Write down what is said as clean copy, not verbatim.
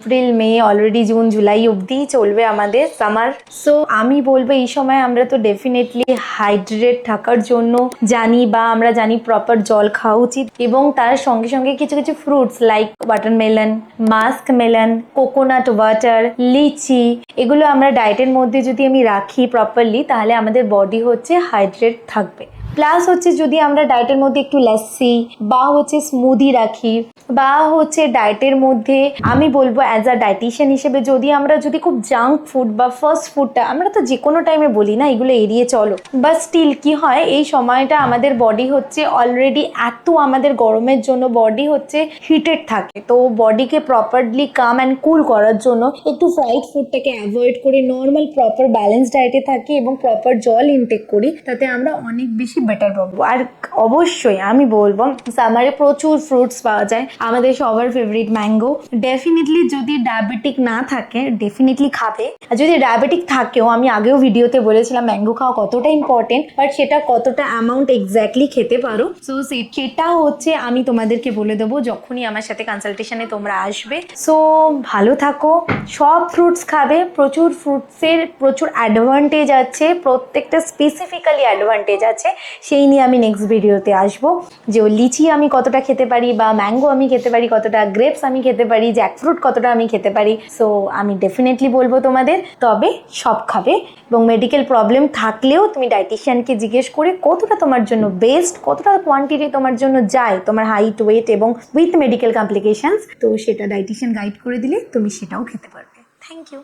April May already June July অবধি চলবে আমাদের সামার। সো আমি বলবো এই সময় আমরা তো ডেফিনেটলি হাইড্রেট থাকার জন্য জানি বা আমরা জানি প্রপার জল খাওয়া উচিত, এবং তার সঙ্গে সঙ্গে কিছু কিছু fruits like watermelon, musk melon, coconut water, lychee, এগুলো আমরা ডায়েটের মধ্যে যদি আমি রাখি প্রপারলি তাহলে আমাদের বডি হচ্ছে হাইড্রেট থাকবে। প্লাস হচ্ছে যদি আমরা ডায়েটের মধ্যে একটু লস্যি বা হচ্ছে স্মুদি রাখি, বা হচ্ছে ডায়েটের মধ্যে আমি বলবো অ্যাজ আ ডায়েটিশিয়ান হিসেবে যদি খুব জাঙ্ক ফুড বা ফাস্ট ফুডটা, আমরা তো যে কোনো টাইমে বলি না এগুলো এড়িয়ে চলো, বাট স্টিল কি হয় এই সময়টা আমাদের বডি হচ্ছে অলরেডি এত আমাদের গরমের জন্য বডি হচ্ছে হিটেড থাকে, তো বডিকে প্রপারলি কাম অ্যান্ড কুল করার জন্য একটু ফ্রাইড ফুডটাকে অ্যাভয়েড করে নর্মাল প্রপার ব্যালেন্স ডায়েটে থাকি এবং প্রপার জল ইনটেক করি, তাতে আমরা অনেক বেশি বেটার পাবো। আর অবশ্যই আমি বলবো সামারে প্রচুর ফ্রুটস পাওয়া যায়, আমাদের সবার ফেভারিট ম্যাঙ্গো। ডেফিনেটলি যদি ডায়াবেটিক না থাকে ডেফিনেটলি খাবে, আর যদি ডায়াবেটিক থাকেও, আমি আগেও ভিডিওতে বলেছিলাম ম্যাঙ্গো খাওয়া কতটা ইম্পর্টেন্ট, বাট সেটা কতটা অ্যামাউন্ট এক্স্যাক্টলি খেতে পারো, সো সেটা হচ্ছে আমি তোমাদেরকে বলে দেবো যখনই আমার সাথে কনসালটেশনে তোমরা আসবে। সো ভালো থাকো, সব ফ্রুটস খাবে, প্রচুর ফ্রুটসের প্রচুর অ্যাডভান্টেজ আছে, প্রত্যেকটা স্পেসিফিক্যালি অ্যাডভান্টেজ আছে, সেই নিয়ে আমি নেক্সট ভিডিওতে আসবো, যে লিচি আমি কতটা খেতে পারি বা ম্যাঙ্গো আমি খেতে পারি কতটা, গ্রেপস আমি খেতে পারি, জ্যাকফ্রুট কতটা আমি খেতে পারি। সো আমি ডেফিনেটলি বলবো তোমাদের, তবে সব খাবে, এবং মেডিকেল প্রবলেম থাকলেও তুমি ডায়েটিশিয়ানকে জিজ্ঞেস করে কতটা তোমার জন্য বেস্ট, কতটা কোয়ান্টিটি তোমার জন্য যায়, তোমার হাইট ওয়েট এবং উইথ মেডিকেল কমপ্লিকেশনস, তো সেটা ডায়েটিশিয়ান গাইড করে দিলে তুমি সেটাও খেতে পারবে। Thank you.